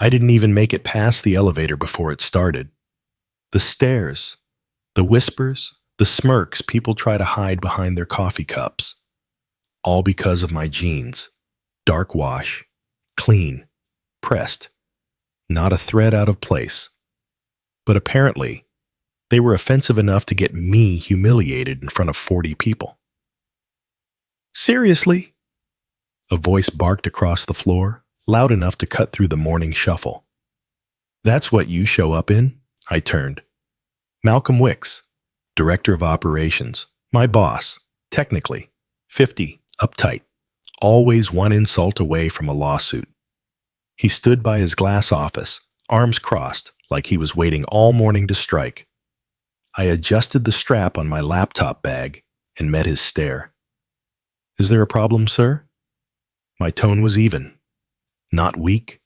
I didn't even make it past the elevator before it started. The stares, the whispers, the smirks people try to hide behind their coffee cups. All because of my jeans. Dark wash, clean, pressed, not a thread out of place. But apparently, they were offensive enough to get me humiliated in front of 40 people. Seriously? A voice barked across the floor, loud enough to cut through the morning shuffle. That's what you show up in? I turned. Malcolm Wicks, Director of Operations, my boss, technically, 50, uptight, always one insult away from a lawsuit. He stood by his glass office, arms crossed, like he was waiting all morning to strike. I adjusted the strap on my laptop bag and met his stare. Is there a problem, sir? My tone was even. Not weak,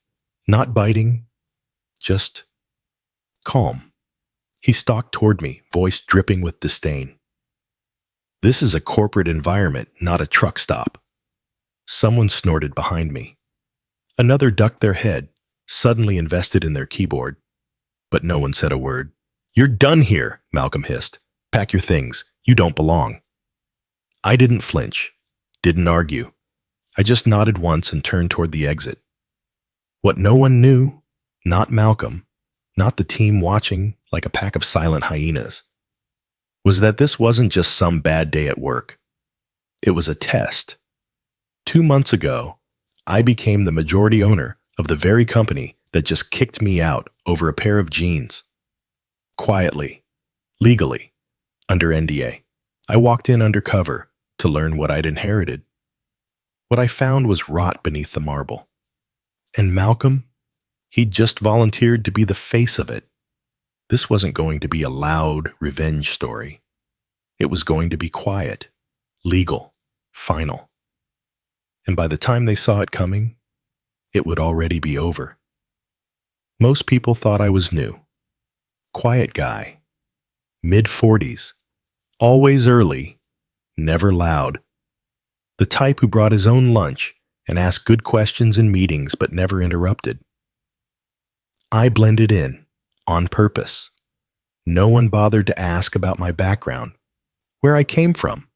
not biting, just calm. He stalked toward me, voice dripping with disdain. This is a corporate environment, not a truck stop. Someone snorted behind me. Another ducked their head, suddenly invested in their keyboard. But no one said a word. You're done here, Malcolm hissed. Pack your things. You don't belong. I didn't flinch, didn't argue. I just nodded once and turned toward the exit. What no one knew, not Malcolm, not the team watching like a pack of silent hyenas, was that this wasn't just some bad day at work. It was a test. 2 months ago, I became the majority owner of the very company that just kicked me out over a pair of jeans. Quietly, legally, under NDA, I walked in undercover to learn what I'd inherited. What I found was rot beneath the marble. And Malcolm, he'd just volunteered to be the face of it. This wasn't going to be a loud revenge story. It was going to be quiet, legal, final. And by the time they saw it coming, it would already be over. Most people thought I was new. Quiet guy, mid-40s, always early, never loud. The type who brought his own lunch and asked good questions in meetings but never interrupted. I blended in, on purpose. No one bothered to ask about my background, where I came from,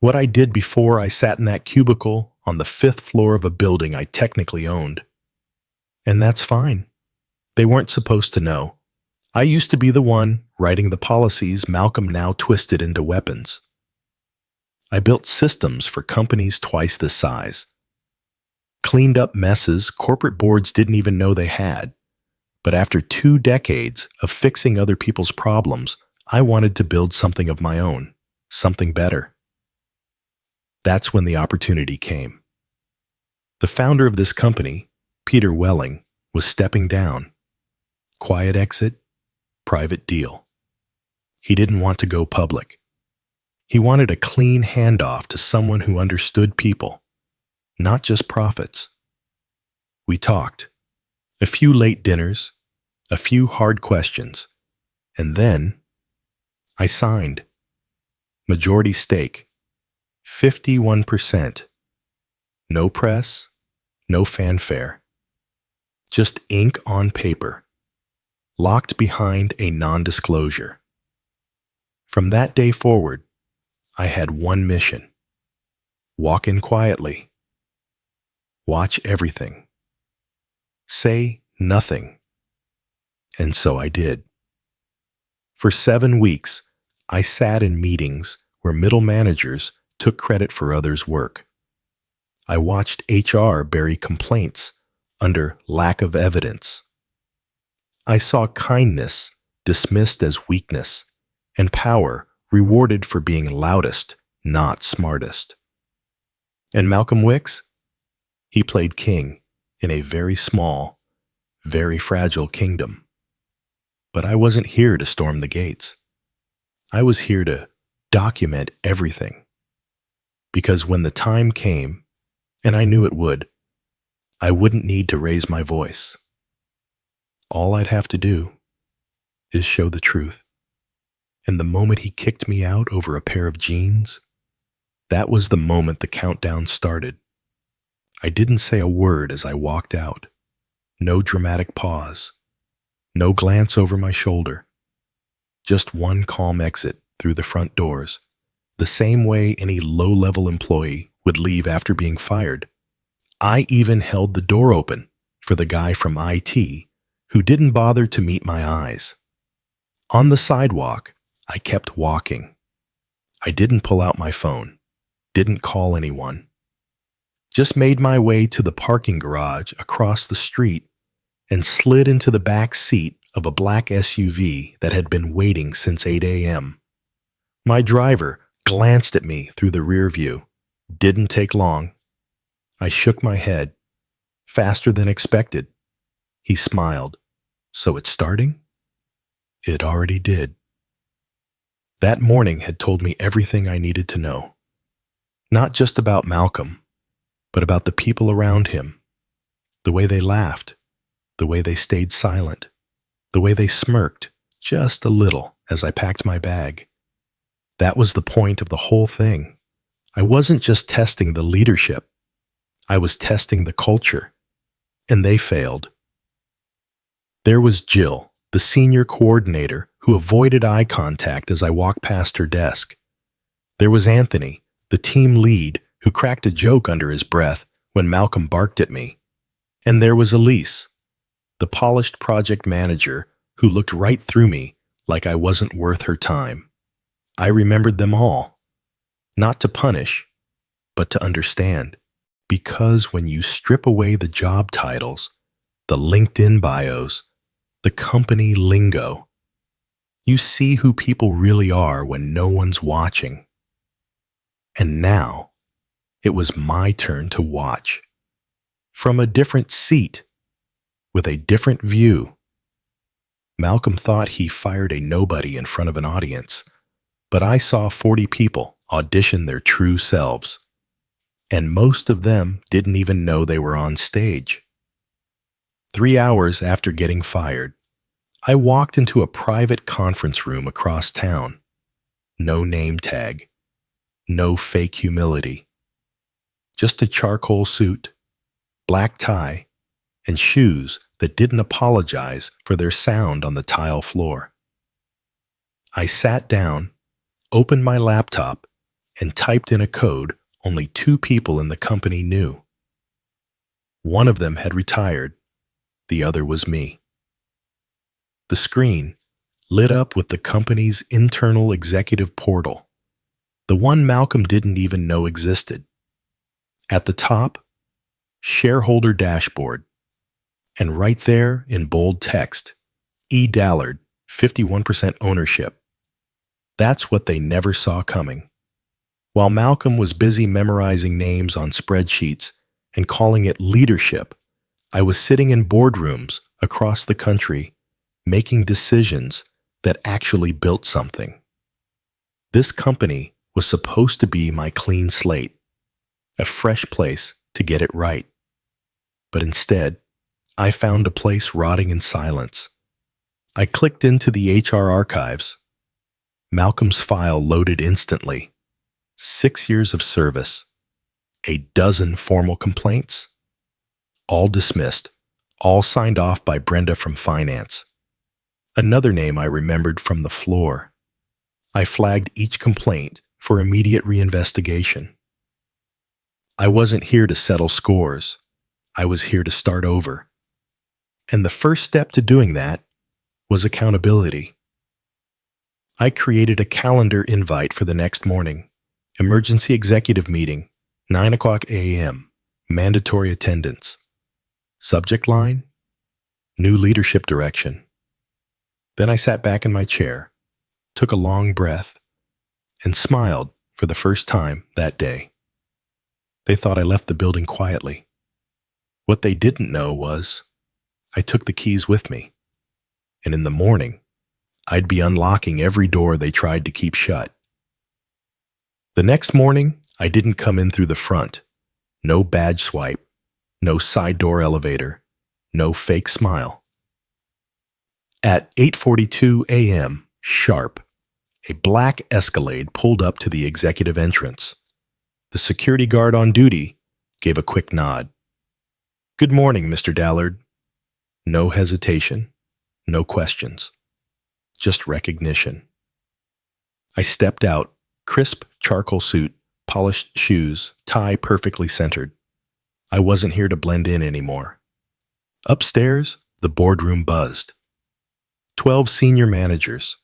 what I did before I sat in that cubicle on the 5th floor of a building I technically owned. And that's fine. They weren't supposed to know. I used to be the one writing the policies Malcolm now twisted into weapons. I built systems for companies twice this size. Cleaned up messes corporate boards didn't even know they had. But after 2 decades of fixing other people's problems, I wanted to build something of my own, something better. That's when the opportunity came. The founder of this company, Peter Welling, was stepping down. Quiet exit, private deal. He didn't want to go public. He wanted a clean handoff to someone who understood people, not just profits. We talked. A few late dinners, a few hard questions, and then I signed. Majority stake, 51%. No press, no fanfare. Just ink on paper, locked behind a non-disclosure. From that day forward, I had one mission. Walk in quietly. Watch everything. Say nothing. And so I did. For 7 weeks, I sat in meetings where middle managers took credit for others' work. I watched HR bury complaints under lack of evidence. I saw kindness dismissed as weakness and power rewarded for being loudest, not smartest. And Malcolm Wicks? He played king in a very small, very fragile kingdom. But I wasn't here to storm the gates. I was here to document everything. Because when the time came, and I knew it would, I wouldn't need to raise my voice. All I'd have to do is show the truth. And the moment he kicked me out over a pair of jeans, that was the moment the countdown started. I didn't say a word as I walked out. No dramatic pause. No glance over my shoulder. Just one calm exit through the front doors, the same way any low-level employee would leave after being fired. I even held the door open for the guy from IT who didn't bother to meet my eyes. On the sidewalk, I kept walking. I didn't pull out my phone, didn't call anyone. Just made my way to the parking garage across the street and slid into the back seat of a black SUV that had been waiting since 8 a.m. My driver glanced at me through the rear view. Didn't take long. I shook my head, faster than expected. He smiled. So it's starting? It already did. That morning had told me everything I needed to know. Not just about Malcolm, but about the people around him. The way they laughed, the way they stayed silent, the way they smirked just a little as I packed my bag. That was the point of the whole thing. I wasn't just testing the leadership. I was testing the culture, and they failed. There was Jill, the senior coordinator, who avoided eye contact as I walked past her desk. There was Anthony, the team lead, who cracked a joke under his breath when Malcolm barked at me. And there was Elise, the polished project manager who looked right through me like I wasn't worth her time. I remembered them all, not to punish, but to understand. Because when you strip away the job titles, the LinkedIn bios, the company lingo, you see who people really are when no one's watching. And now, it was my turn to watch. From a different seat, with a different view. Malcolm thought he fired a nobody in front of an audience, but I saw 40 people audition their true selves. And most of them didn't even know they were on stage. 3 hours after getting fired, I walked into a private conference room across town. No name tag. No fake humility. Just a charcoal suit, black tie, and shoes that didn't apologize for their sound on the tile floor. I sat down, opened my laptop, and typed in a code only 2 people in the company knew. One of them had retired. The other was me. The screen lit up with the company's internal executive portal, the one Malcolm didn't even know existed. At the top, shareholder dashboard, and right there in bold text, E. Dallard, 51% ownership. That's what they never saw coming. While Malcolm was busy memorizing names on spreadsheets and calling it leadership, I was sitting in boardrooms across the country, making decisions that actually built something. This company was supposed to be my clean slate, a fresh place to get it right. But instead, I found a place rotting in silence. I clicked into the HR archives. Malcolm's file loaded instantly. 6 years of service, a dozen formal complaints, all dismissed, all signed off by Brenda from finance. Another name I remembered from the floor. I flagged each complaint for immediate reinvestigation. I wasn't here to settle scores. I was here to start over. And the first step to doing that was accountability. I created a calendar invite for the next morning. Emergency executive meeting, 9 o'clock a.m., mandatory attendance. Subject line, new leadership direction. Then I sat back in my chair, took a long breath, and smiled for the first time that day. They thought I left the building quietly. What they didn't know was I took the keys with me, and in the morning, I'd be unlocking every door they tried to keep shut. The next morning, I didn't come in through the front. No badge swipe, no side door elevator, no fake smile. At 8:42 a.m., sharp, a black Escalade pulled up to the executive entrance. The security guard on duty gave a quick nod. "Good morning, Mr. Dallard." No hesitation, no questions, just recognition. I stepped out, crisp charcoal suit, polished shoes, tie perfectly centered. I wasn't here to blend in anymore. Upstairs, the boardroom buzzed. 12 senior managers,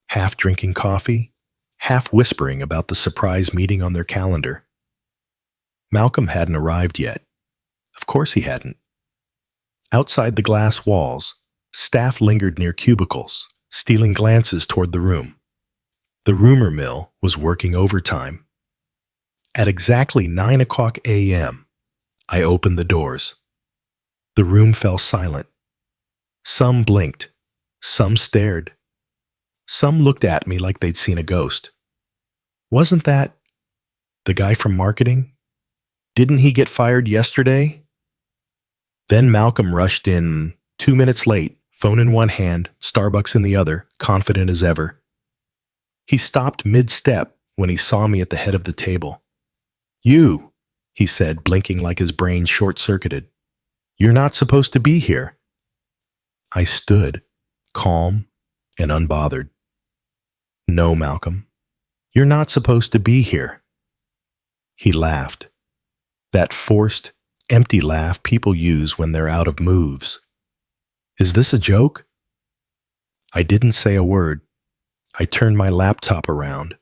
half drinking coffee, half whispering about the surprise meeting on their calendar. Malcolm hadn't arrived yet. Of course he hadn't. Outside the glass walls, staff lingered near cubicles, stealing glances toward the room. The rumor mill was working overtime. At exactly 9 o'clock a.m., I opened the doors. The room fell silent. Some blinked. Some stared. Some looked at me like they'd seen a ghost. Wasn't that the guy from marketing? Didn't he get fired yesterday? Then Malcolm rushed in 2 minutes late, phone in one hand, Starbucks in the other, confident as ever. He stopped mid-step when he saw me at the head of the table. "You," he said, blinking like his brain short-circuited. "You're not supposed to be here." I stood, calm and unbothered. "No, Malcolm, you're not supposed to be here." He laughed. That forced, empty laugh people use when they're out of moves. "Is this a joke?" I didn't say a word. I turned my laptop around,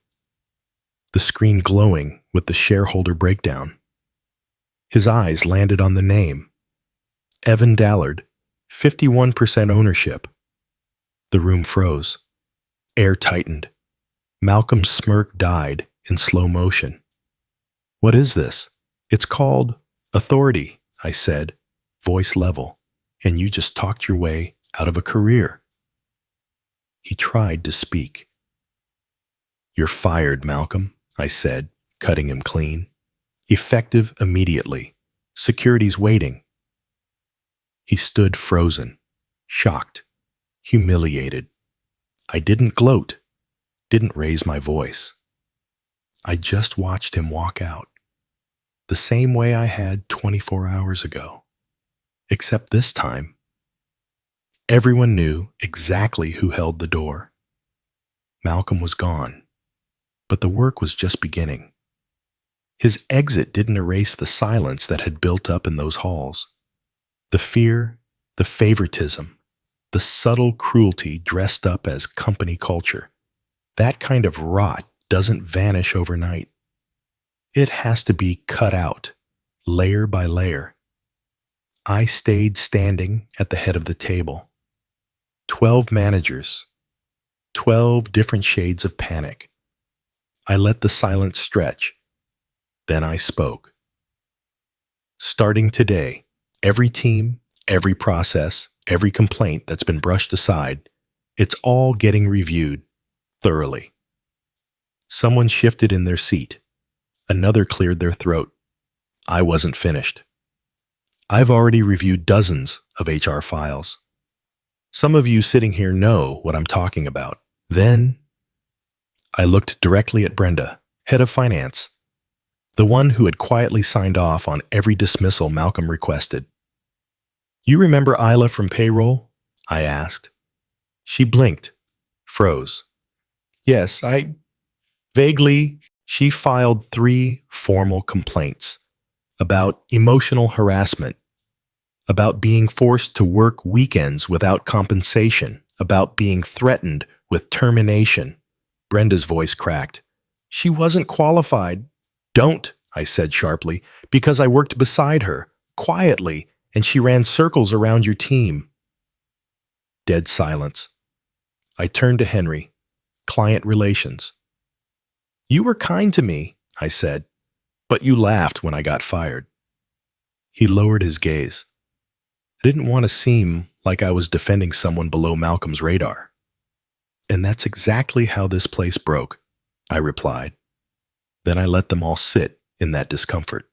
the screen glowing with the shareholder breakdown. His eyes landed on the name. Evan Dallard, 51% ownership. The room froze. Air tightened. Malcolm's smirk died in slow motion. "What is this?" "It's called authority," I said, voice level, "and you just talked your way out of a career." He tried to speak. "You're fired, Malcolm," I said, cutting him clean. "Effective immediately. Security's waiting." He stood frozen, shocked, humiliated. I didn't gloat, didn't raise my voice. I just watched him walk out, the same way I had 24 hours ago. Except this time, everyone knew exactly who held the door. Malcolm was gone, but the work was just beginning. His exit didn't erase the silence that had built up in those halls. The fear, the favoritism, the subtle cruelty dressed up as company culture. That kind of rot doesn't vanish overnight. It has to be cut out, layer by layer. I stayed standing at the head of the table. 12 managers, 12 different shades of panic. I let the silence stretch. Then I spoke. "Starting today, every team, every process, every complaint that's been brushed aside, it's all getting reviewed thoroughly." Someone shifted in their seat. Another cleared their throat. I wasn't finished. "I've already reviewed dozens of HR files. Some of you sitting here know what I'm talking about." Then I looked directly at Brenda, head of finance, the one who had quietly signed off on every dismissal Malcolm requested. "You remember Isla from payroll?" I asked. She blinked, froze. "Yes, I vaguely." She filed 3 formal complaints about emotional harassment, about being forced to work weekends without compensation, about being threatened with termination. Brenda's voice cracked. "She wasn't qualified." "Don't," I said sharply, "because I worked beside her, quietly, and she ran circles around your team." Dead silence. I turned to Henry, client relations. "You were kind to me," I said, "but you laughed when I got fired." He lowered his gaze. I didn't want to seem like I was defending someone below Malcolm's radar. "And that's exactly how this place broke," I replied. Then I let them all sit in that discomfort.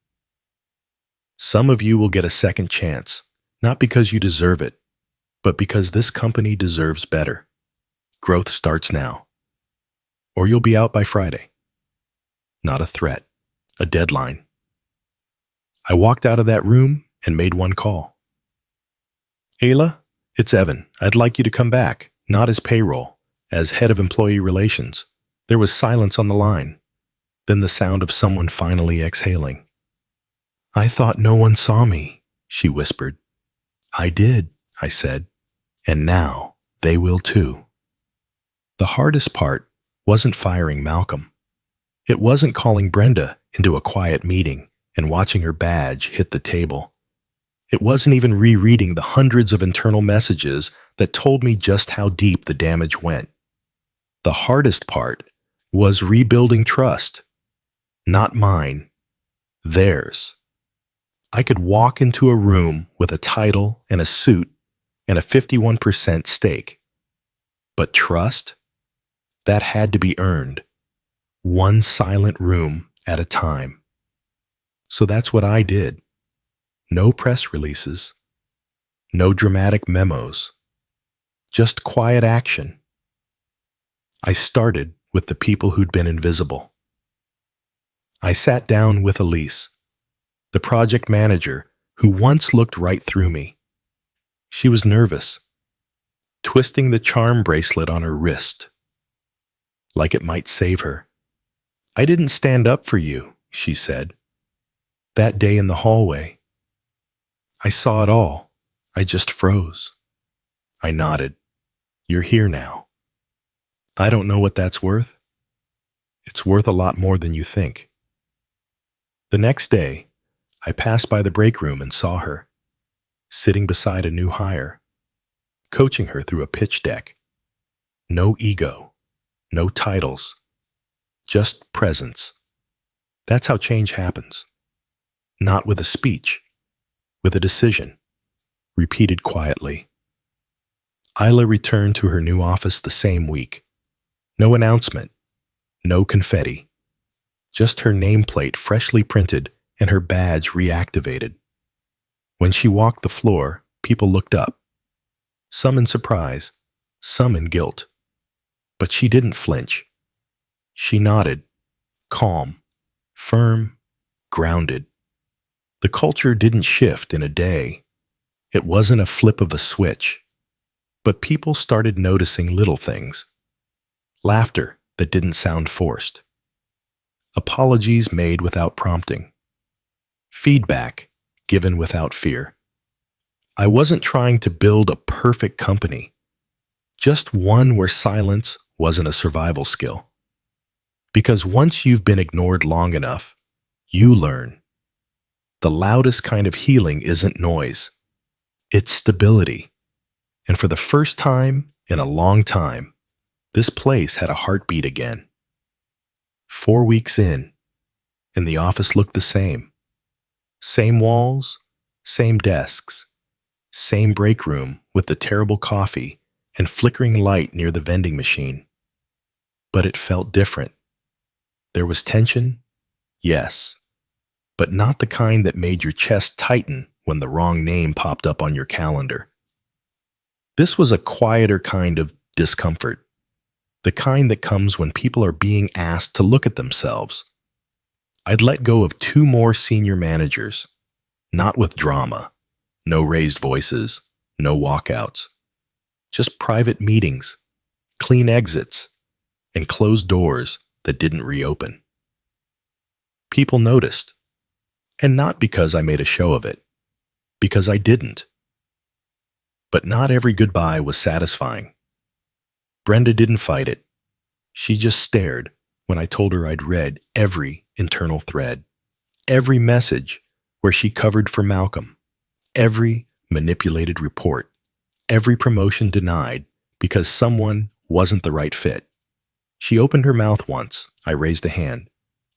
"Some of you will get a second chance, not because you deserve it, but because this company deserves better. Growth starts now. Or you'll be out by Friday." Not a threat, a deadline. I walked out of that room and made one call. "Ayla, It's Evan. I'd like you to come back, not as payroll, as head of employee relations. There was silence on the line, then the sound of someone finally exhaling. I thought no one saw me, she whispered. I did, I said, and now they will too. The hardest part wasn't firing Malcolm. It wasn't calling Brenda into a quiet meeting and watching her badge hit the table. It wasn't even rereading the hundreds of internal messages that told me just how deep the damage went. The hardest part was rebuilding trust. Not mine, theirs. I could walk into a room with a title and a suit and a 51% stake. But trust? That had to be earned, one silent room at a time. So that's what I did. No press releases, no dramatic memos, just quiet action. I started with the people who'd been invisible. I sat down with Elise, the project manager who once looked right through me. She was nervous, twisting the charm bracelet on her wrist, like it might save her. I didn't stand up for you, she said. That day in the hallway, I saw it all. I just froze. I nodded. You're here now. I don't know what that's worth. It's worth a lot more than you think. The next day, I passed by the break room and saw her, sitting beside a new hire, coaching her through a pitch deck. No ego, no titles, just presence. That's how change happens. Not with a speech, with a decision, repeated quietly. Isla returned to her new office the same week. No announcement, no confetti, just her nameplate freshly printed and her badge reactivated. When she walked the floor, people looked up, some in surprise, some in guilt. But she didn't flinch. She nodded, calm, firm, grounded. The culture didn't shift in a day. It wasn't a flip of a switch. But people started noticing little things. Laughter that didn't sound forced. Apologies made without prompting. Feedback given without fear. I wasn't trying to build a perfect company, just one where silence wasn't a survival skill. Because once you've been ignored long enough, you learn. The loudest kind of healing isn't noise. It's stability. And for the first time in a long time, this place had a heartbeat again. 4 weeks in, and the office looked the same. Same walls, same desks, same break room with the terrible coffee and flickering light near the vending machine. But it felt different. There was tension, yes, but not the kind that made your chest tighten when the wrong name popped up on your calendar. This was a quieter kind of discomfort, the kind that comes when people are being asked to look at themselves. I'd let go of 2 more senior managers, not with drama, no raised voices, no walkouts, just private meetings, clean exits, and closed doors that didn't reopen. People noticed, and not because I made a show of it, because I didn't. But not every goodbye was satisfying. Brenda didn't fight it. She just stared when I told her I'd read every internal thread, every message where she covered for Malcolm, every manipulated report, every promotion denied because someone wasn't the right fit. She opened her mouth once. I raised a hand.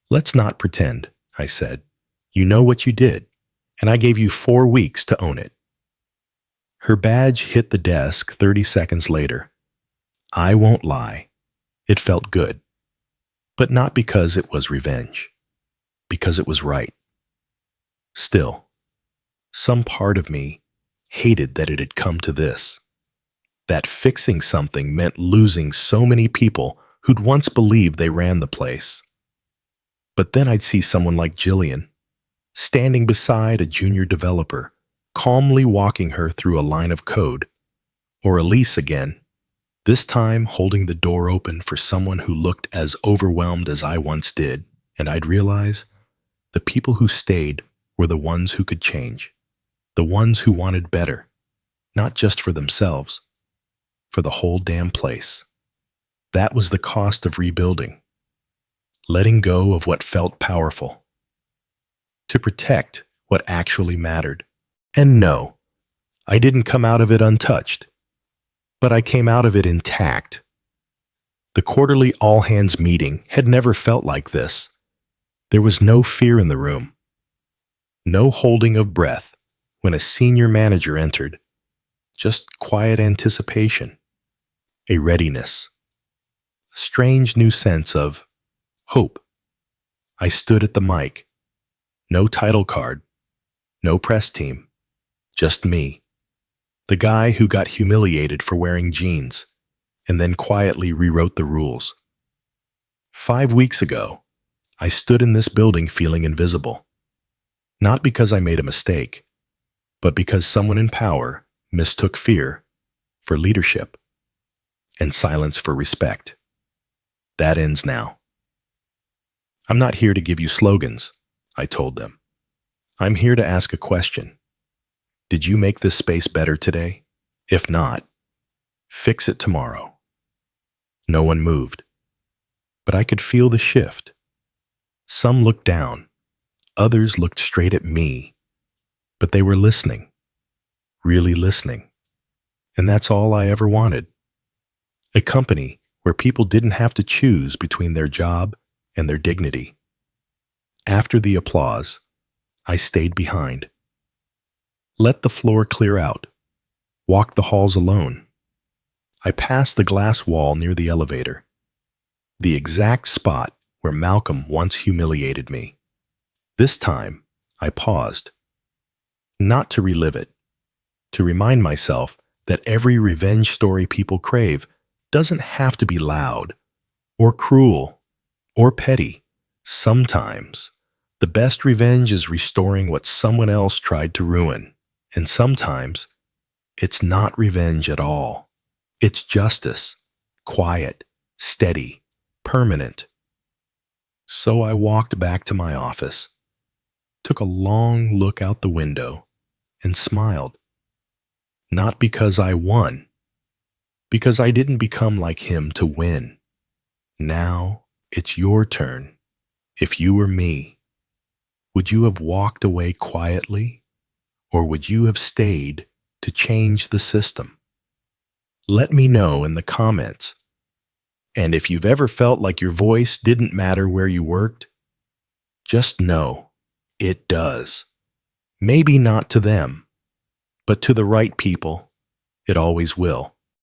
Let's not pretend, I said. You know what you did, and I gave you 4 weeks to own it. Her badge hit the desk 30 seconds later. I won't lie. It felt good. But not because it was revenge. Because it was right. Still, some part of me hated that it had come to this. That fixing something meant losing so many people who'd once believed they ran the place. But then I'd see someone like Jillian, standing beside a junior developer, calmly walking her through a line of code, Or Elise again, this time holding the door open for someone who looked as overwhelmed as I once did, and I'd realize the people who stayed were the ones who could change, the ones who wanted better, not just for themselves, for the whole damn place. That was the cost of rebuilding, letting go of what felt powerful, to protect what actually mattered. And no, I didn't come out of it untouched, but I came out of it intact. The quarterly all-hands meeting had never felt like this. There was no fear in the room, no holding of breath when a senior manager entered, just quiet anticipation, a readiness, a strange new sense of hope. I stood at the mic, no title card, no press team, just me, the guy who got humiliated for wearing jeans and then quietly rewrote the rules. 5 weeks ago, I stood in this building feeling invisible, not because I made a mistake, but because someone in power mistook fear for leadership and silence for respect. That ends now. I'm not here to give you slogans, I told them. I'm here to ask a question. Did you make this space better today? If not, fix it tomorrow. No one moved, but I could feel the shift. Some looked down, others looked straight at me, but they were listening, really listening. And that's all I ever wanted. A company where people didn't have to choose between their job and their dignity. After the applause, I stayed behind. Let the floor clear out. Walk the halls alone. I passed the glass wall near the elevator, the exact spot where MALCOM once humiliated me. This time, I paused. Not to relive it, to remind myself that every revenge story people crave doesn't have to be loud, or cruel, or petty. Sometimes, the best revenge is restoring what someone else tried to ruin. And sometimes, it's not revenge at all. It's justice, quiet, steady, permanent. So I walked back to my office, took a long look out the window, and smiled. Not because I won, because I didn't become like him to win. Now it's your turn. If you were me, would you have walked away quietly, or would you have stayed to change the system? Let me know in the comments. And if you've ever felt like your voice didn't matter where you worked, just know it does. Maybe not to them, but to the right people, it always will.